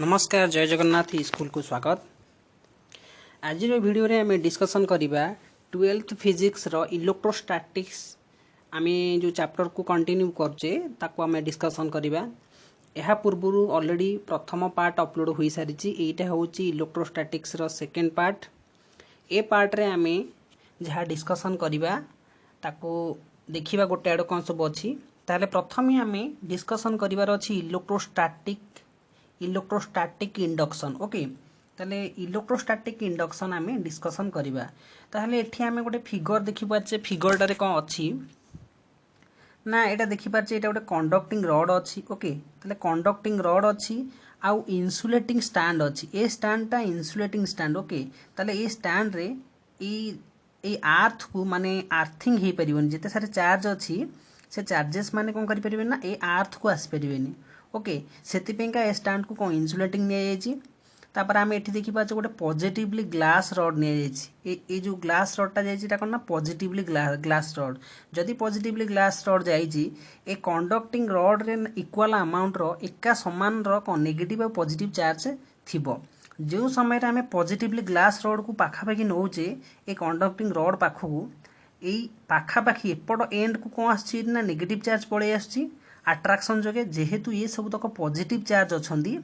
नमस्कार जय जगन्नाथ स्कूल को स्वागत। आज वीडियो रे हमें डिस्कशन करिबा 12th फिजिक्स रो इलेक्ट्रोस्टैटिक्स आमे जो चैप्टर को कंटिन्यू करजे ताको हमें डिस्कशन करिबा। एहा पूर्वरु ऑलरेडी प्रथम पार्ट अपलोड होई सारिची। एटा होची इलेक्ट्रोस्टैटिक्स रो सेकंड पार्ट। ए पार्ट रे हमें जहा डिस्कशन करिबा ताको देखिबा गोटे आडो कोन सब अछि। ताले प्रथम ही हमें डिस्कशन करिवार अछि इलेक्ट्रोस्टैटिक इंडक्शन। ओके ताले इलेक्ट्रोस्टैटिक इंडक्शन आमे डिस्कशन करिबा। ताले एठी आमे गोटे फिगर देखि पाछे। फिगर टारे कोन अछि ना एटा देखि पाछे। एटा गोटे कंडक्टिंग रॉड अछि। ओके ताले कंडक्टिंग रॉड अछि आउ इन्सुलेटिंग स्टैंड अछि। ए स्टैंड टा इन्सुलेटिंग स्टैंड। ओके ताले ए स्टैंड रे ए अर्थ को माने अर्थिंग हे परिबन। जेते सारे चार्ज अछि से चार्जेस माने कोन करि परिबे ना ए अर्थ को आसी परिबेनी। ओके सेति पेंका ए स्टैंड को कोन इन्सुलेटिंग ने जायछि। तापर आमे एठी देखि पाछे गोटे पॉजिटिवली ग्लास रॉड ने जायछि। ए जो ग्लास रॉड टा जायछि ता कोन ना पॉजिटिवली ग्लास रॉड। जदि positively glass rod जायछि a conducting rod रे इक्वल अमाउंट रो एका समान रो कोन नेगेटिव और पॉजिटिव चार्ज थिबो। जो समय रे आमे पॉजिटिवली ग्लास रॉड को पाखा पाखी नौचे ए कंडक्टिंग रॉड पाखु ए पाखा पाखी एपड एंड को कोन आछि ना नेगेटिव चार्ज पळे आछि अट्रैक्शन जोगे। जेहेतु ये सब तक पॉजिटिव चार्ज अछंदी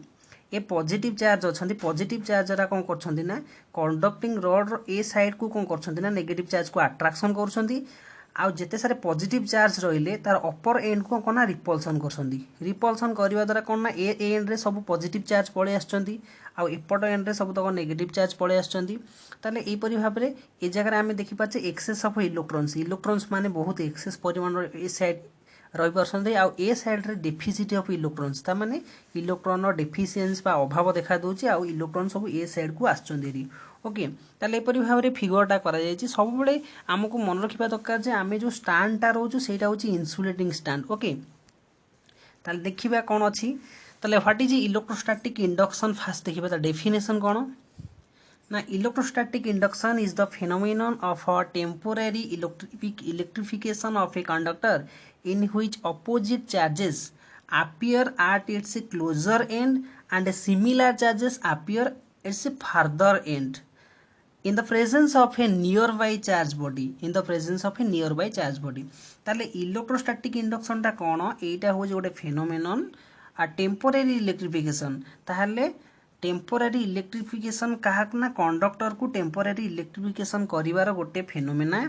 ए पॉजिटिव चार्ज अछंदी पॉजिटिव चार्ज रा कोन करछंदी ना कंडक्टिंग रॉड रो ए साइड को कोन करछंदी ना नेगेटिव चार्ज को अट्रैक्शन करछंदी। आ जेते सारे पॉजिटिव चार्ज रहिले तार अपर एंड को कोन ना रिपल्सन करछंदी। रिपल्सन करबा द्वारा कोन ना ए एंड रे सब पॉजिटिव चार्ज पळे आछंदी आ एपड एंड रे सब तक नेगेटिव चार्ज पळे आछंदी। ताले ए परि भाबरे ए जगह रे हमें देखि पाछे एक्सेस ऑफ इलेक्ट्रॉन्स माने बहुत एक्सेस परिमाण रो ए साइड रही पारछंदी। आ ए साइड रे डेफिसिट ऑफ इलेक्ट्रॉन्स ता माने इलेक्ट्रॉन रो डेफिशिएंसी बा अभाव देखा दोची आ इलेक्ट्रॉन सब ए साइड को आछंदी। ओके ताले एपरि भाबरे फिगर टा करा जायछि। सब बेले हमकु मन रखिबा दरकार जे आमे जो स्टैंड टा रोजु सेटा होची इन्सुलेटिंग स्टैंड। ओके ताले देखिबा कोन अछि। ताले what is electrostatic induction. Fast देखिबा ता डेफिनेशन कोन ना electrostatic induction is the phenomenon of a temporary electrification of a conductor in which opposite charges appear at its closer end and similar charges appear at its farther end in the presence of a nearby charge body ताले electrostatic induction ता कोन एटा हो जे गोटे phenomenon a temporary electrification। ताले temporary electrification कहा ना conductor को temporary electrification करिवार गोटे phenomena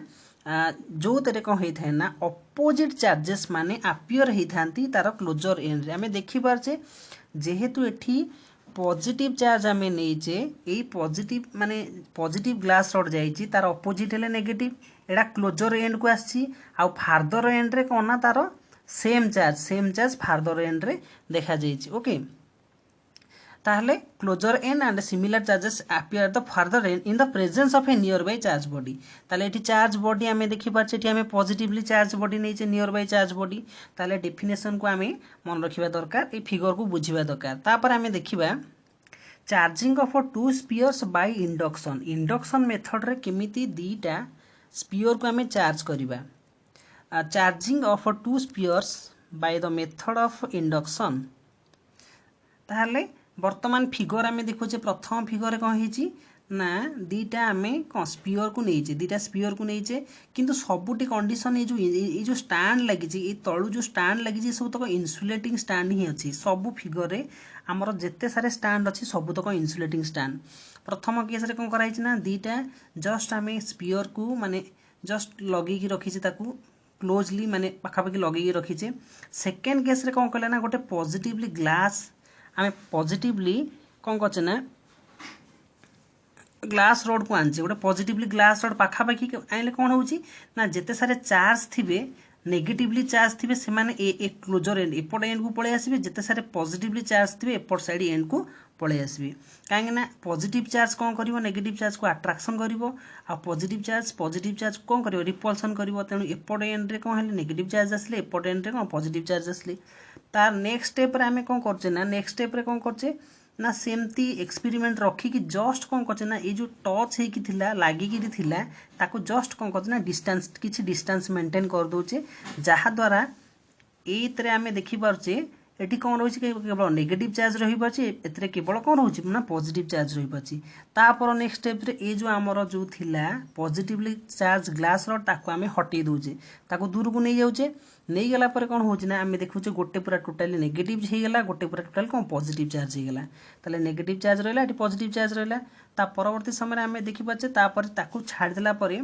जो तेरे कौन होता है ना अपोजिट चार्जेस माने अपियर होती तार क्लोजर एंड रे आमे देखि पारछे। जेहेतु एठी पॉजिटिव चार्ज आमे नैचे ए पॉजिटिव माने पॉजिटिव ग्लास रॉड जाईची तार अपोजिट हेले नेगेटिव एडा क्लोजर एंड को आसी आ फार्दर एंड रे कोन ना तार सेम चार्ज फार्दर एंड रे देखा जाईची। ओके ताहले closer end and similar charges appear the farther end in the presence of a nearby charge body. ताले एठी चार्ज बॉडी आमे देखि पाछे एठी आमे पॉजिटिवली चार्ज बॉडी नैचे नियर बाय चार्ज बॉडी। ताले डेफिनेशन को आमे मन रखिबा दरकार ए फिगर को बुझिबा दरकार। तापर आमे देखिबा charging of to spheres by induction. Induction method रे केमिति दीटा स्फीयर को आमे चार्ज करिबा। Charging of to spheres by the method of induction. ताहले वर्तमान फिगर आमे देखुचे प्रथम फिगर कौन है ना दीटा आमे कौन स्पीयर को नहींचे दीटा स्पीयर को नहींचे किंतु सबुटी कंडीशन ये जो स्टैंड लगी ये तलू जो स्टैंड लगी सब तक इन्सुलेटिंग स्टैंड ही अच्छी। सबु फिगर रे आमर जेते सारे स्टैंड अच्छी सब तक इन्सुलेटिंग स्टैंड। प्रथम केस रे कौन कराई ना दीटा जस्ट आमे स्पीयर को माने जस्ट लगे रखीचे ताकू क्लोजली माने पाखापाखि लगे रखीचे। सेकेंड केस रे कौन कले ना गोटे पॉजिटिवली ग्लास आमे पॉजिटिवली कौन करछे ना ग्लास रॉड को आनछे गोटे पॉजिटिवली ग्लास रॉड पाखापाखि आइले कौन होउची ना जेते सारे चार्ज थिबे नेगेटिवली चार्ज थिबे से माने ए क्लोजर एंड एपड एंड को पळे आसीबे। जेते सारे पॉजिटिवली चार्ज थिबे एपड साइड एंड को पळे आसीबे। काहे ना पॉजिटिव चार्ज कौन करिवो नेगेटिव चार्ज को अट्रैक्शन करिवो आ पॉजिटिव चार्ज कौन करिवो रिपल्सन करिवो। तेनु एपड एंड रे कौन हेले नेगेटिव चार्ज आसले एपड एंड रे कौन पॉजिटिव चार्ज आसले। तार नेक्स्ट स्टेप रे हमें कौन करछे ना नेक्स्ट स्टेप रे कौन करछे ना सेमती एक्सपेरिमेंट रखी कि जस्ट कौन करछे ना ये जो टच हे कि थिला लागि कि थिला ताको जस्ट कौन करछे ना डिस्टेंस किछि डिस्टेंस मेंटेन कर दोचे जहा द्वारा एत रे हमें देखि पारछे एटी कौन रही केवल नेगेटिव चार्ज रही पारे एते केवल कौन रोचे ना पॉजिटिव चार्ज रही पारे तापर नेक्स्ट स्टेप रे ए जो आमर जो थिला पॉजिटिवली चार्ज ग्लास रड ताको आमे हटै दोचे ताको दूर को नहीं जाउचे नहीं गला पर कौन होची ना आमे देखुचे गोटे पूरा टोटली नेगेटिव हे गला गोटे पूरा टोटल कौन पॉजिटिव चार्ज हे गला ताले नेगेटिव चार्ज रहला एटी पॉजिटिव चार्ज रहला ता परवर्ती समय आमे देखि पाचे तापर ताको छाड़ देला परे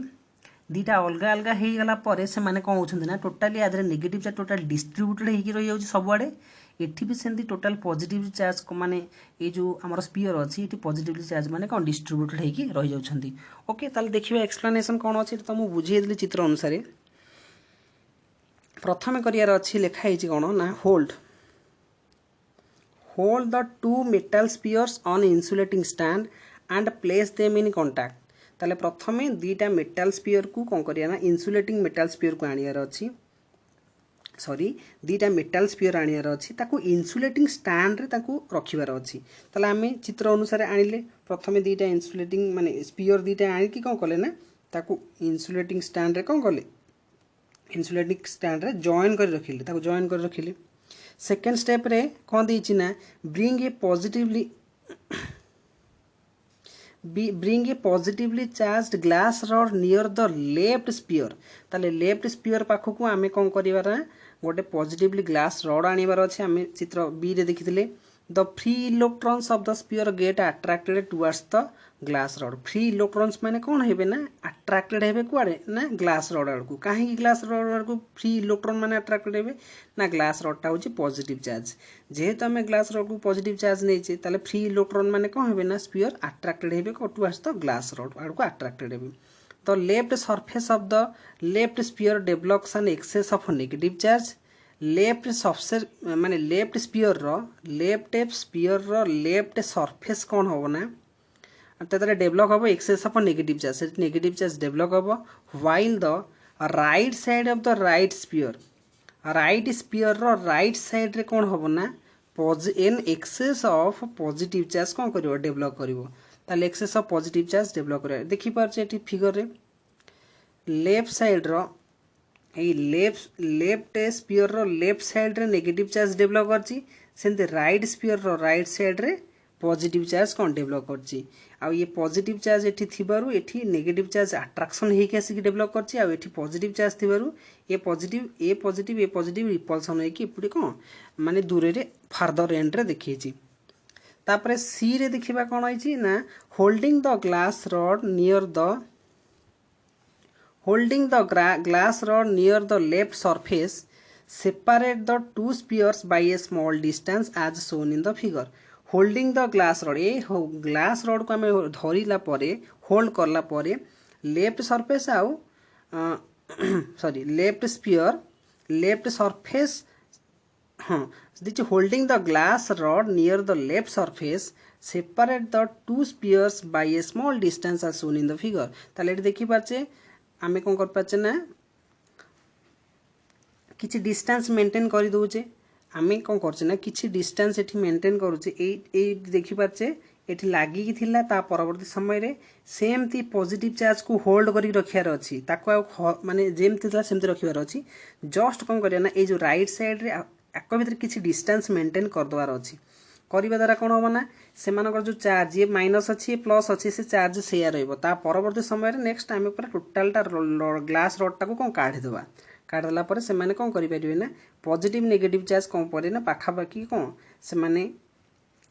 दीटा अलग अलग हो गला पर से माने कौन होछन ना टोटली आदरे नेगेटिव चार्ज टोटल डिस्ट्रीब्यूटेड हेकी रही जाउची सब आडे एठी भी सेंती टोटल पॉजिटिव चार्ज माने ये जो हमर स्फीयर अछि एठी पॉजिटिवली चार्ज माने कौन डिस्ट्रीब्यूटेड हेकी रही जाउछंती ओके ताले देखिबा एक्सप्लेनेशन कौन अछि त मु बुझिए देली चित्र अनुसार प्रथमे करियार अछि लेखा हेछि कौन ना hold the two metal spheres on insulating stand and place them in contact ताले प्रथमे दीटा मेटल स्फीयर को कौन करिया ना इंसुलेटिंग मेटल स्फीयर को आनियार अछि सॉरी दीटा मेटल स्फीयर आनियार अछि ताको इंसुलेटिंग स्टैंड रे ताको रखिबार अछि ताले आमे चित्र अनुसार आनिले प्रथमे दीटा इंसुलेटिंग माने स्फीयर दीटा आनि कि कौन कले ना ताको इंसुलेटिंग स्टैंड रे कौन कले इंसुलेटिंग स्टैंड रे जॉइन कर रखिले ताको जॉइन कर रखिले सेकंड स्टेप रे कौन देछि ना bring a positively charged glass rod near the left sphere ताले लेफ्ट स्फीयर पाखो को आमे कौन करिवार ना गोटे पॉजिटिवली ग्लास रड आनिबार अछि आमे चित्र बी रे देखिथिले the free electrons of the sphere get attracted towards the glass rod free electrons माने कौन हेबे ना अट्रैक्टेड हेबे कुआडे ना ग्लास रड आड़ को काहे कि ग्लास रड आड़ को फ्री इलेक्ट्रॉन माने अट्रैक्टेड हेबे ना ग्लास रड ता होची पॉजिटिव चार्ज जेहेतु आमे ग्लास रड को पॉजिटिव चार्ज नेचे ताले फ्री इलेक्ट्रॉन माने कौन हेबे ना स्फीयर अट्रैक्टेड हेबे टुवर्ड्स द ग्लास रड आड़ को अट्रैक्टेड हेबे the left surface of the left sphere develops an excess of negative charge left सबसे माने लेफ्ट स्फीयर रो लेफ्ट सरफेस कौन होबो ना ततरे डेवलप होबो excess of negative charge develop होबो while the right side of the right sphere रो राइट साइड रे कौन होबो ना an excess of positive charge कौन करिवो डेवलप करिवो ताले excess of positive charge develop करे देखि पारछे एठी फिगर रे लेफ्ट साइड रो ए लेफ्ट स्फीयर रो लेफ्ट साइड रे नेगेटिव चार्ज डेवलप करछि सेंते राइट स्फीयर रो राइट साइड रे पॉजिटिव चार्ज कौन डेवलप करछि आ ये पॉजिटिव चार्ज एठी थिबारु एठी नेगेटिव चार्ज अट्रैक्शन हेके आसी डेवलप करछि आ एठी पॉजिटिव चार्ज थिबारु ए पॉजिटिव रिपल्सन हेकी पुडी कोन माने दूरे रे फार्दर एंड रे देखिछि तापरे सी रे देखिबा कोन होइछि ना holding the glass rod near the left surface separate the two spheres by a small distance as shown in the figure holding the glass rod ए glass rod को हमें धरिला परे होल्ड करला परे लेफ्ट सरफेस आउ सॉरी लेफ्ट सरफेस हाँ this holding the glass rod near the left surface separate the two spheres by a small distance as shown in the figure ताले एठी देखि पाछे आमे कोन कर पाछे ना किछि डिस्टेंस मेंटेन करि दोचे आमे कोन करछे ना किछि डिस्टेंस एठी मेंटेन करूचे ए देखि पाछे एठी लागि कि थिला ता परवर्ती समय रे सेम ती पॉजिटिव चार्ज को होल्ड करी रखियार अछि ताको माने जेमति था सेमति रखियार अछि जस्ट कोन करिया ना ए जो राइट साइड रे एको भीतर किछि डिस्टेंस मेंटेन कर दवार अछि करिबा द्वारा कोन होबो ना सेमानकर जो चार्ज ये माइनस अछि प्लस अछि से चार्ज सेया रहइबो ता परवर्ती समय रे नेक्स्ट टाइम पर टोटल ता ग्लास रड टाको कोन काढि देबा काढला पर से माने कोन करि परिबे ना पॉजिटिव नेगेटिव चार्ज कोन परे ना पाखा पाखी कोन से माने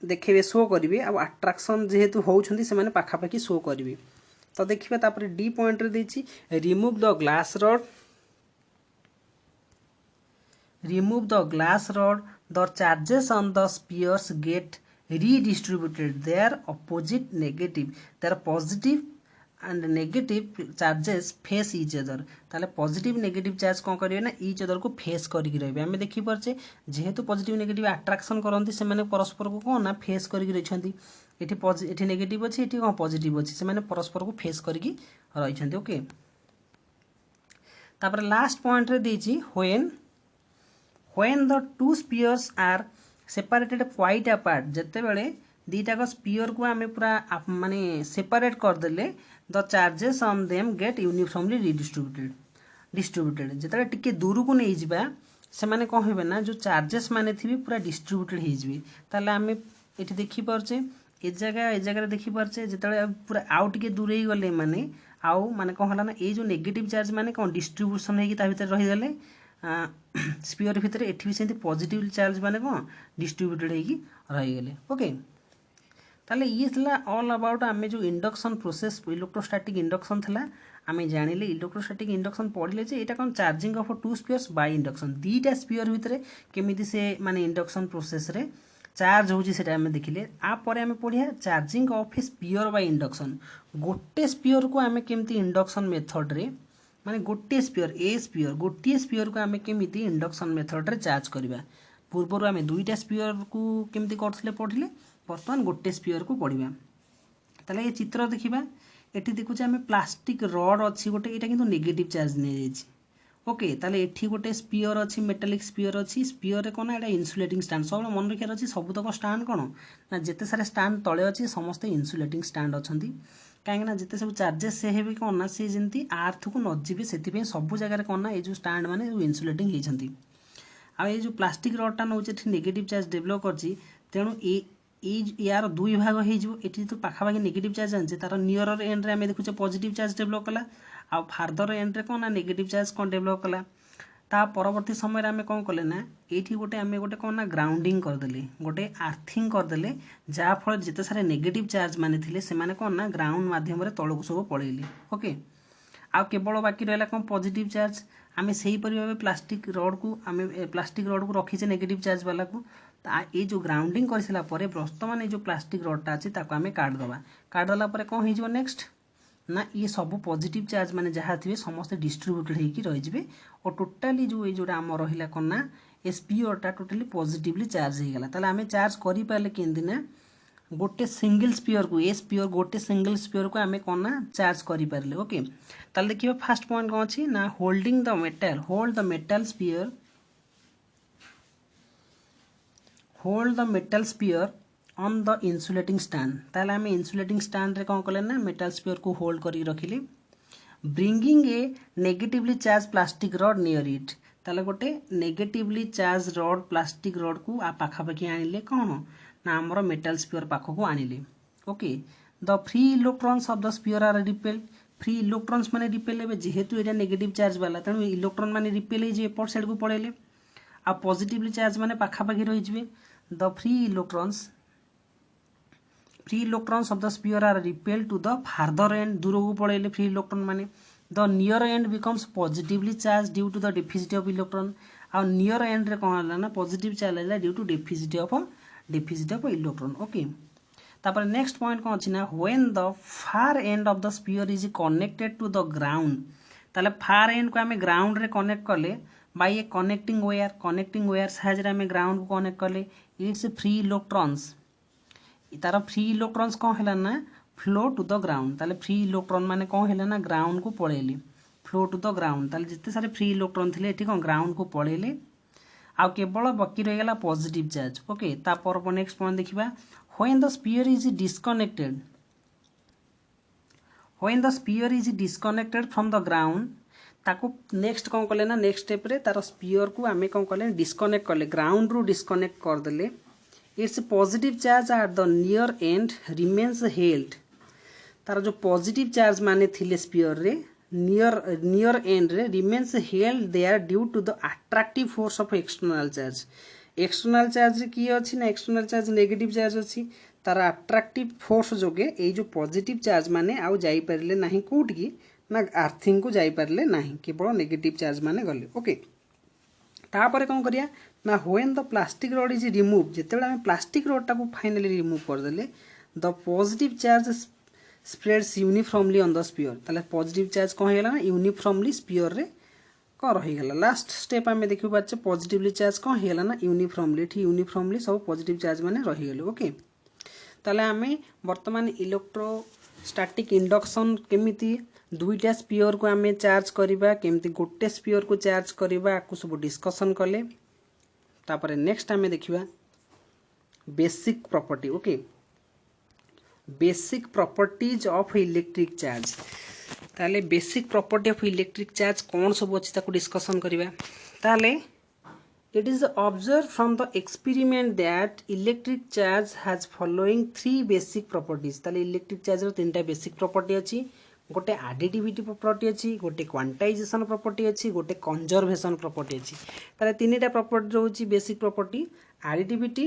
देखिबे शो करिवे आ अट्रैक्शन जेहेतु होउछंती से माने पाखा पाखी शो करिवे तो देखिबा तापर डी पॉइंट रे देछि remove the glass rod the charges on the spheres get redistributed their opposite negative their positive and negative charges face each other ताले पॉजिटिव नेगेटिव चार्ज कोन करिवे ना each other को फेस करि कि रहबे हमें देखि परछे जेहेतु पॉजिटिव नेगेटिव अट्रैक्शन करंती से माने परस्पर को कोन ना फेस करि कि रहिछंती एठी नेगेटिव अछि एठी कोन पॉजिटिव अछि से माने परस्पर को फेस करि कि रहिछंती ओके तापर लास्ट पॉइंट रे देछि when the two spheres are separated quite apart जते बेले दीटा को स्फीयर को हमें पूरा माने सेपरेट कर देले the charges on them get uniformly distributed जते टिके दूर को नै जिबा से माने कौन होबे ना जो चार्जेस माने थी पूरा डिस्ट्रीब्यूटेड हो जाए ताले आम ये देखी पारे ए जगह देखी पारे जिते पूरा आउ टे दूर ही गले माने आउ माने कौन है ना ये जो नेगेटिव चार्ज माने कौन डिस्ट्रीब्यूशन होगी भितर रहीगले स्पीयर भितर एठी भी सेमती पॉजिटिव चार्ज माने कौन डिस्ट्रीब्यूटेड होगी रहीगले ओके ताले ये थला ऑल अबाउट आम जो इंडक्शन प्रोसेस इलेक्ट्रोस्टैटिक इंडक्शन थला आम जानिले इलेक्ट्रोस्टैटिक इंडक्शन पढ़ले जे एटा कौन charging of two spheres by induction दीटा स्पीयर भितर केमिति से माने इंडक्शन प्रोसेस रे चार्ज होची सेटा आम देखिले आ परे आम पढ़िया charging of a sphere by induction गोटे स्पीयर को आम केमिति इंडक्शन मेथड रे माने गोटे स्पीयर गोटे स्पीयर को आम केमिति इंडक्शन मेथड रे चार्ज करबा पूर्व आम दुईटा स्पीयर को केमिति करथिले पढ़िले बर्तमान गोटे स्पीयर को पढ़ा ताले ये चित्र देखिबा एठी देखुचे आम प्लास्टिक रड अच्छी गोटे यहाँ किंतु नेगेटिव चार्ज नहीं ओके ताले एठी गोटे स्पीयर अच्छी मेटालिक स्पीयर अच्छी स्पीयर रे कोना एटा इन्सुलेटिंग स्टैंड सब मन रखियार अच्छी सबुतक स्टैंड कौन ना जिते सारे स्टैंड तले अच्छी समस्ते इन्सुलेटिंग स्टैंड अच्छी कहीं जिते सब चार्जेस से हेबे कौन ना सी जमी आर्थ को नजीबे से सब जगह कौन ना ये स्टैंड माने इन्सुलेटिंग होती ये जो प्लास्टिक रडटा नौ नेगेटिव चार्ज डेभलप करछि तेणु यार दुई भाग होती तो पाखापाखि नेगेटिव चार्ज आनी तार नियर एंड रे आम देखुचे पॉजिटिव चार्ज डेभलप कला आ फार्दर एंड रे कौन ना नेगेटिव चार्ज कौन डेभलप कला ता परवर्ती समय आम कौन कले ना ये गोटे आम गोटे कौन ना ग्राउंडिंग करदे गोटे आर्थिंग करदे जहाँफल जिते सारे नेगेटिव चार्ज माने थिले से माने कौन ना ग्राउंड माध्यम सब सब पड़ेले ओके आ केवल बाकी रहा कौन पॉजिटिव चार्ज आम से भाव प्लास्टिक रड को आम प्लास्टिक रड को रखीचे नेगेटिव चार्ज वाला को ये जो ग्राउंडिंग कर सारा वर्तमान जो प्लास्टिक रडटा अच्छी आम काटदेला कौन हो नेक्स्ट ना ये सब पॉजिटिव चार्ज माने जहाँ थे समस्त डिस्ट्रीब्यूटेड होकर रही और टोटाली जो ये जोटा आम रहा कौन ना ए स्पीयरटा टोटाली पॉजिटिवली चार्ज हो गला ताले आम चार्ज कर पारे केमती ना गोटे सिंगल स्पीयर को ए स्पीयर गोटे सिंगल स्पीयर को आम कौन ना चार्ज कर पारे ओके ताले देखिए फास्ट पॉइंट कौन अच्छी ना holding the metal hold the metal sphere hold the metal sphere on the insulating stand ताले आम इंसुलेटिंग स्टैंड रे कौन कले ना मेटल स्पीयर को होल्ड करी रखिले bringing a negatively charge plastic rod near it ताले गोटे negatively charge rod plastic rod को आ पाखापाखि आनिले कौन ना आमर मेटल स्पीयर पाखक आनिले okay the free electrons of the sphere are repelled free electrons माने रिपेल हे जेहेतु एटा नेगेटिव चार्ज वाला तेणु इलेक्ट्रॉन माने रिपेल हे एपट साइड को पड़ेले आ पॉजिटिवली चार्ज माने पाखापाखि रही the free electrons of the sphere are repel to the farther end दूर को पड़ेले फ्री इलेक्ट्रॉन माने the near end becomes positively charge due to the deficit of electron आ नियर एंड रे कौन है ना पॉजिटिव चार्ज है due to deficit of electron okay तापर नेक्स्ट पॉइंट कौन अच्छी ना when the far end of the sphere is connected to the ground ताले फार एंड को आम ग्राउंड रे कनेक्ट कले बाय ए कनेक्टिंग वेयर साहाय्य आम ग्राउंड को कनेक्ट कले इट्स फ्री इलेक्ट्रॉन्स तार फ्री इलेक्ट्रॉन्स कौन है ना फ्लो टू द ग्राउंड ताले फ्री इलेक्ट्रॉन माने कौन है ना ग्राउंड को पड़ेले फ्लो टू द ग्राउंड ताले जिते सारे फ्री इलेक्ट्रॉन थे ये कौन ग्राउंड को पड़ेले आउ केवल बाकी रहीगला पॉजिटिव चार्ज ओके तापर नेक्स्ट पॉइंट देखिबा when the sphere is disconnected from the ground ताको नेक्स्ट कौन कले ना नेक्स्ट स्टेप रे तार स्पीयर को आमे कौन कले डिस्कनेक्ट कले ग्राउंड रू डिस्कनेक्ट कर देले it's positive charge at the near end remains held तार जो पॉजिटिव चार्ज माने थिले स्पीयर रे नियर एंड रे remains held there due to the attractive force of external charge रे की अछि ना एक्सटर्नल चार्ज नेगेटिव चार्ज अछि तार अट्रैक्टिव फोर्स जोगे ए जो पॉजिटिव चार्ज माने आउ जाई परले नाही कोट की ना आर्थिंग को जाई परले नाही केवल नेगेटिव चार्ज माने गले ओके तापर कौन करिया ना when the plastic rod is remove जेतेबेले आम प्लास्टिक रडटा को फाइनली रिमूव कर देले the positive charge spreads uniformly on the sphere ताले पॉजिटिव चार्ज कौन है ना यूनिफॉर्मली स्पीयर रे कौन रहीगला लास्ट स्टेप आम देखि पाचे पॉजिटिवली चार्ज कौन है ना यूनिफॉर्मली सब पॉजिटिव चार्ज माने रहीगले ओके ताले आम वर्तमान इलेक्ट्रोस्टैटिक इंडक्शन केमिति दुईटा स्पीयर को आम चार्ज करवा केमिति गोटे स्पीयर को चार्ज करवा आपको सब डिस्कशन कले तापर नेक्स्ट आम देखिबा basic property okay basic properties of electric charge ताले basic property of electric charge कौन सब अच्छी ताको डिस्कशन करवा ताले It is observed from the experiment that electric charge has following three basic properties. ताले electric charge रो तीनटा basic property अछि, गोटे additivity property अछि, गोटे quantization property अछि, गोटे conservation property अछि. ताले तीनटा property रहउछि basic property additivity,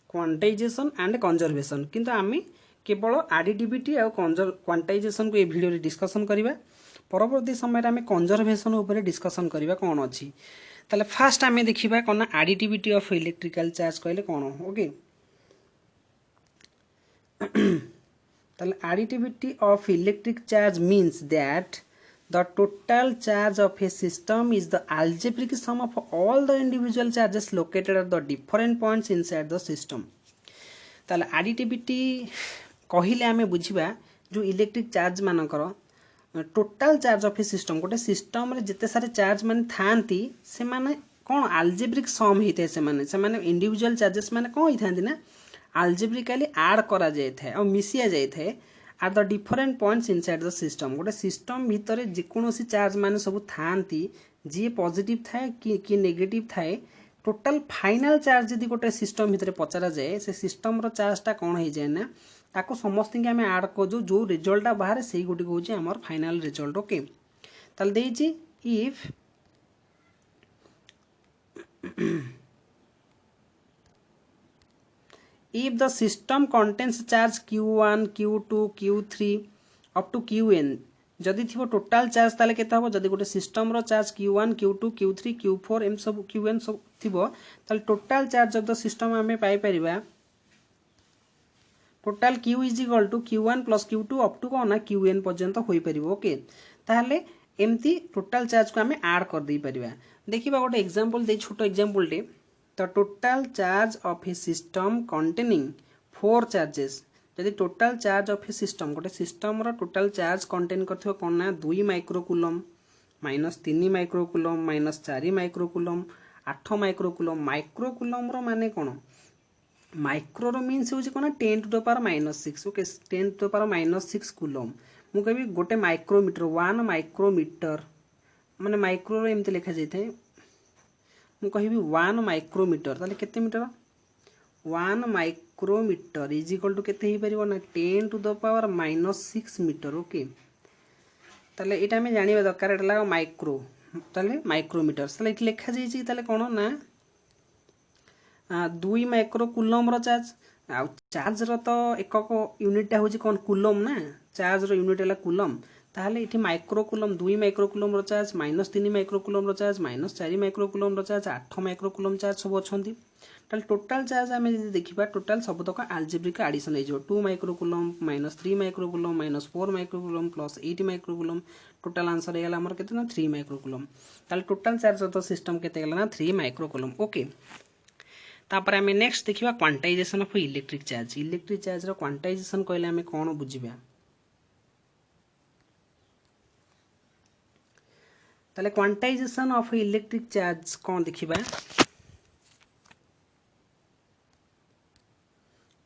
quantization and conservation. किंतु आमे केवल additivity और quantization को ए वीडियो रे डिस्कशन करिबा. परवर्ती समय रे आमे conservation ऊपर डिस्कशन करिबा कोन अछि. ताले फास्ट आमे देखिबा कोन एडिटिविटी ऑफ इलेक्ट्रिकल चार्ज कहले कोन. ओके ताले additivity of electric charge means that the total charge of a system is the algebraic sum of all the individual charges located at the different points inside the system. ताले additivity कहिले आमे बुझिबा जो electric charge मानकर total charge of a system गोटे system रे जिते सारे charge माने थांती से माने कोन अल्जेब्रिक सम हेते से माने इंडिविजुअल चार्जेस माने कोन हिथांती ना अल्जेब्रिकली ऐड करा जाय थाए और मिसिया जाय थाए at the different points inside the system. गोटे सिस्टम भीतर जे कोनोसी चार्ज माने सब थांती जे पॉजिटिव थाए कि नेगेटिव थाए टोटल फाइनल चार्ज यदि गोटे सिस्टम भीतर पचरा जाए से सिस्टम रो चार्जटा कोन हो जाए ना ताको समस्त के हमें ऐड कर जो रिजल्ट बाहर से गुटी होची हमर फाइनल रिजल्ट. ओके ताल देइची if the system contains charge q1 q2 q3 up to qn जदि थिबो टोटल चार्ज ताले केता हो जदि गोटे सिस्टम रो charge q1 q2 q3 q4 एम सब qn सब थिबो ताले total charge of the system हमें पाई परिबा total q is equal to q1 plus q2 up to कोना qn पर्यंत होई परिबो. ओके ताहले एमती टोटल चार्ज को हमें ऐड कर दे परिबा. देखिबा गोटे एग्जांपल दे छोटो एग्जांपल टे the total charge of a system containing 4 charges यदि total charge of a system गोटे सिस्टम रो टोटल चार्ज कंटेन करथिबो कोना 2 microcoulomb -3 microcoulomb -4 microcoulomb 8 microcoulomb. Microcoulomb रो माने कोन माइक्रो रो मीन्स होची कोना 10 to the power -6. Okay 10 to the power -6 coulomb. मु कहबी गोटे माइक्रोमीटर 1 माइक्रोमीटर माने माइक्रो रो एमते लिखा जाय थाए मु कहबी 1 माइक्रोमीटर ताले केते meter 1 micrometer is equal to केते ही परिबो ना 10 to the power -6 meter. Okay ताले एटा हमें जानिबा दरकार एटा लागा माइक्रो ताले माइक्रोमीटर ताले इट लिखा जाय छी ताले कोन ना 2 माइक्रोकूलम रो चार्ज आ चार्ज रो तो एकक यूनिट टा होची कोन कूलम ना चार्ज रो यूनिट हला कूलम ताहले इठी माइक्रोकूलम 2 माइक्रोकूलम रो चार्ज -3 माइक्रोकूलम रो चार्ज -4 माइक्रोकूलम रो चार्ज 8 माइक्रोकूलम चार्ज सब अछंती. ताल टोटल चार्ज हमें यदि देखिबा टोटल सब तक अल्जेब्रिक एडिशन हे जो 2 microcoulomb -3 microcoulomb -4 microcoulomb plus 8 microcoulomb total answer हेला हमर केते ना 3 माइक्रोकूलम. ताल total charge of the system केते गेला ना 3 माइक्रोकूलम. ओके तापर हमें नेक्स्ट देखिबा क्वांटाइजेशन ऑफ इलेक्ट्रिक चार्ज रो क्वांटाइजेशन कहले हमें कोन बुझिबा. ताले क्वांटाइजेशन ऑफ इलेक्ट्रिक चार्ज कोन देखिबा.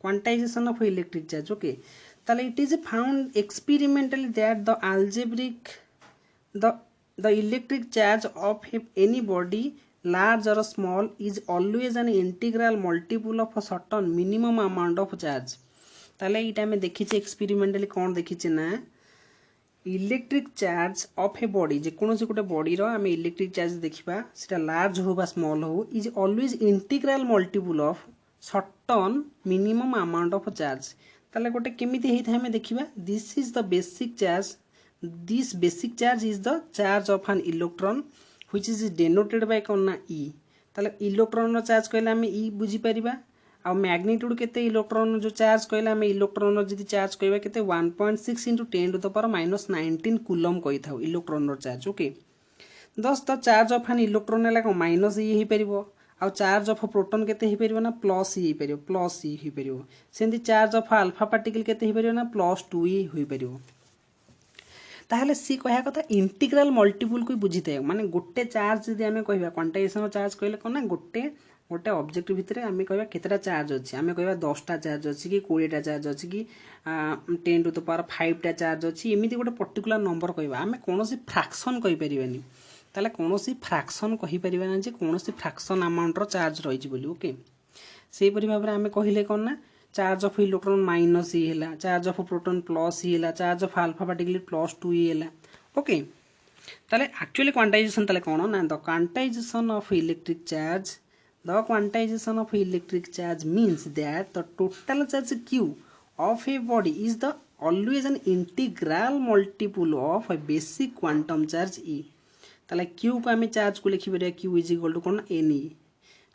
Quantization of electric charge. Okay ताले it is found experimentally that the algebraic the electric charge of any body large or small is always an integral multiple of a certain minimum amount of charge. ताले इटा में देखिचे experimentally कोन देखिचे ना electric charge of a body जे कोनोसी गोटे body रो हमें इलेक्ट्रिक चार्ज देखिबा सेटा लार्ज हो बा स्मॉल हो is always integral multiple of certain minimum amount of charge. ताले गोटे केमिति हेइ था हमें देखिबा this is the basic charge. This basic charge is the charge of an electron which is denoted by कोना E. ताले इलेक्ट्रॉन रो चार्ज कहले हमें E बुझी परिबा आ मैग्नीट्यूड केते इलेक्ट्रॉन जो चार्ज कहले हमें इलेक्ट्रॉन रो जदी चार्ज कहबा केते 1.6 * 10 टू द पावर -19 कूलम कहि थाउ इलेक्ट्रॉन रो charge. Okay thus the charge of an electron हला को माइनस E ही परिबो आ चार्ज ऑफ प्रोटॉन केते ही परिबो ना प्लस E ही परिबो प्लस E ही परिबो. सेंदी चार्ज ऑफ अल्फा पार्टिकल केते ही परिबो ना +2E होई परिबो. ताहले सी कहया कथा इंटीग्रल मल्टीपल को बुझीते माने गोटे चार्ज यदि हमें कहबा क्वांटाइजेशन चार्ज कहले कोना गोटे गोटे ऑब्जेक्ट भितरे हमें कहबा केतरा चार्ज अछि हमें कहबा 10 टा चार्ज अछि कि 20 टा चार्ज अछि कि 10 टू द पावर 5 टा चार्ज अछि एमिति गोटे पर्टिकुलर नंबर कहबा हमें कोनोसी फ्रैक्शन कहि परिबानी ताले कोनोसी फ्रैक्शन कहि परिबा ना जे कोनोसी फ्रैक्शन अमाउंट रो चार्ज रही बोली ओके से परि भाबरे आमे कहिले कोन ना चार्ज ऑफ इलेक्ट्रॉन माइनस ई हैला चार्ज ऑफ प्रोटॉन प्लस ई हैला charge of alpha particle plus 2 ई हैला ओके ताले एक्चुअली क्वांटाइजेशन ताले कोन ना the quantization of electric charge the quantization of electric charge means that the total charge q of a body is the always an integral multiple of a basic quantum charge e ताले q को आमे charge को लिखि बरिया q is equal to कोन n e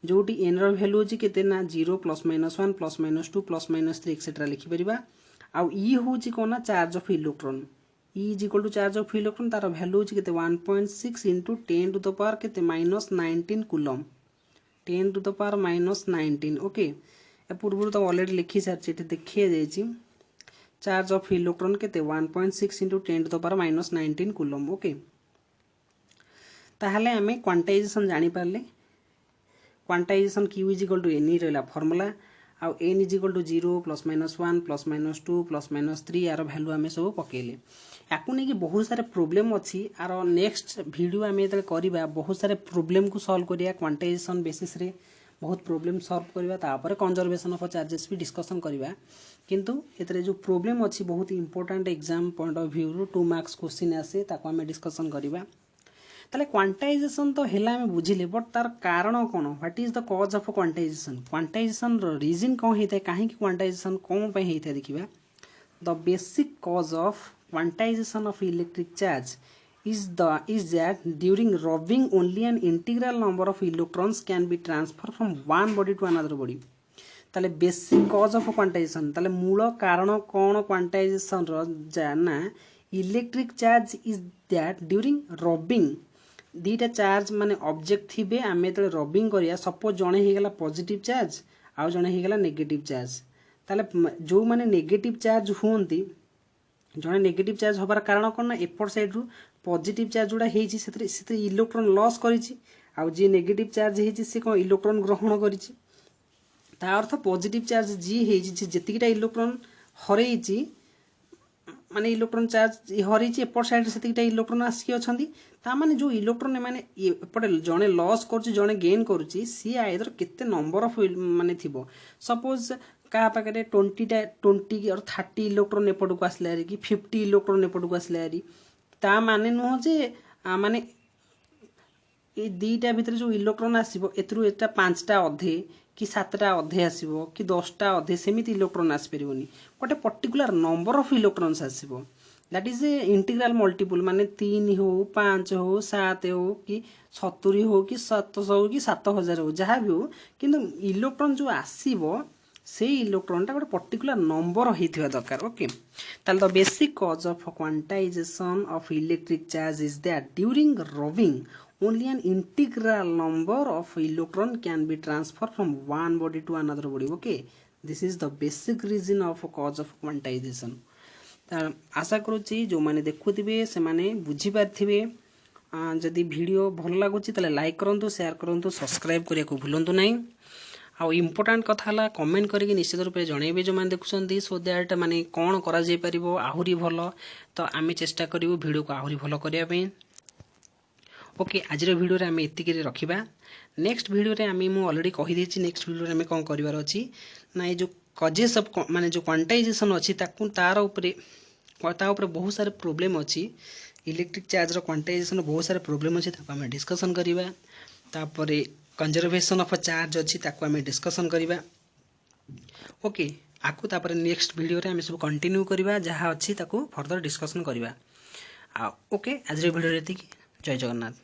जोटी n रो value अछि केते ना 0 +-1 +-2 +-3 एक्सेट्रा लिखि परिबा आ e होछि कोन charge of electron e is equal to charge of electron तार वैल्यू अछि केते 1.6 * 10 टू द पावर केते -19 coulomb 10 to the power -19 okay ए पूर्व तो ऑलरेडी लिखि सारछि एठी देखिए जाइछि चार्ज ऑफ इलेक्ट्रॉन केते 1.6 * 10 to the power -19 coulomb okay ताहले हमें क्वांटाइजेशन जानि पारले quantization q is equal to n रहला फार्मूला आ n इज इक्वल टू 0 +-1 +-2 +-3 यार वैल्यू हमें सब पकेले याकू नहीं कि बहुत सारे प्रॉब्लम अच्छी आर नेक्स्ट वीडियो आम जो करवा बहुत सारे प्रॉब्लम को सॉल्व करिया क्वांटाइजेशन बेसिस रे बहुत प्रॉब्लम सॉल्व करिवा तापर कंजर्वेशन ऑफ चार्जेस भी डिस्कशन करिवा किंतु एतरे जो प्रॉब्लम अच्छी बहुत important exam point of view रो 2 मार्क्स क्वेश्चन आसे ताको आम डिस्कशन करिवा ताले क्वांटाइजेशन तो हेला हमें बुझिले बट तार कारण कोन what is the cause of quantization रो रीजन कोन हेते काहे कि क्वांटाइजेशन कोन पे हेते देखिबा the basic cause of quantization of electric charge is that during rubbing only an integral number of electrons can be transferred from one body to another body ताले बेसिक कॉज ऑफ क्वांटाइजेशन ताले मूल कारण कोन quantization रो जाना electric charge is that during rubbing दीटा charge माने object थिबे आमे तले रबिंग करिया सपोज जणे हे गेला पॉजिटिव चार्ज आ जणे हे गेला नेगेटिव चार्ज ताले जो माने नेगेटिव चार्ज होंती जने नेगेटिव चार्ज होबार कारण कोन ना एपर साइड रु पॉजिटिव चार्ज जोडा हेछि सेते इलेक्ट्रॉन लॉस करिछि आ जे नेगेटिव चार्ज हेछि से कोन इलेक्ट्रॉन ग्रहण करिछि ता अर्थ पॉजिटिव चार्ज जी हेछि जेतिकिटा इलेक्ट्रॉन हरैछि माने इलेक्ट्रॉन चार्ज हरैछि एपर साइड सेतिकिटा इलेक्ट्रॉन आसी अछंती ता माने जो इलेक्ट्रॉन माने एपटे जने लॉस करछि जने गेन करछि सी आइदर केते नंबर ऑफ माने थिबो सपोज का पाखे 20 और 30 इलेक्ट्रॉन एपट को आसला कि 50 इलेक्ट्रॉन एपट को आसला ता माने नुह जे माने ए दीटा भीतर जो इलेक्ट्रॉन आसीबो एतरु एटा 5टा अधे कि 7टा अधे आसीबो कि 10टा अधे सेमिति इलेक्ट्रॉन आसी परिबोनी गोटे पर्टिकुलर नंबर ऑफ इलेक्ट्रॉन्स आसीबो that is a integral multiple माने 3 हो 5 हो 7 हो कि 70 हो कि 700 हो कि 7000 हो जहां भी हो किंतु इलेक्ट्रॉन जो आसीबो से इलेक्ट्रॉन टा गोटे पर्टिकुलर नंबर होइथिबा दरकार ओके ताल the basic cause of quantization of electric charge is that during rubbing only an integral number of electron can be transferred from one body to another body okay this is the basic reason of cause of quantization आशा करूची जो माने देखुथिबे से माने बुझी पारथिबे जदि video भल लागुची तले like करंतु शेयर करंतु सब्सक्राइब करिया को भूलंतु नाही आ इम्पोर्टेंट कथा ला कमेंट करके निश्चित रूप से जनइबे जो माने देखुछंती सो दैट माने कोन करा जाय परिबो आहुरी भलो तो आमे चेष्टा करिवो वीडियो को आहुरी भलो करिया पे ओके आज वीडियो रे आमे इतिके रखिबा नेक्स्ट वीडियो रे आमे मु ऑलरेडी कहि देछि नेक्स्ट वीडियो रे आमे कोन करिवार अछि ना ये जो कजेस ऑफ माने जो क्वांटाइजेशन अछि ताकू तार ऊपर बहुत सारे प्रॉब्लम अछि इलेक्ट्रिक चार्ज रो क्वांटाइजेशन बहुत सारे प्रॉब्लम अछि ताकू आमे डिस्कशन करिबा तापरे कंजर्वेशन ऑफ चार्ज अछि ताकू आमे डिस्कशन करिबा ओके आकू तापरे नेक्स्ट वीडियो रे आमे सब कंटिन्यू करिबा जहा अछि ताकू फर्दर डिस्कशन करिबा ओके आज वीडियो रे जय जगन्नाथ।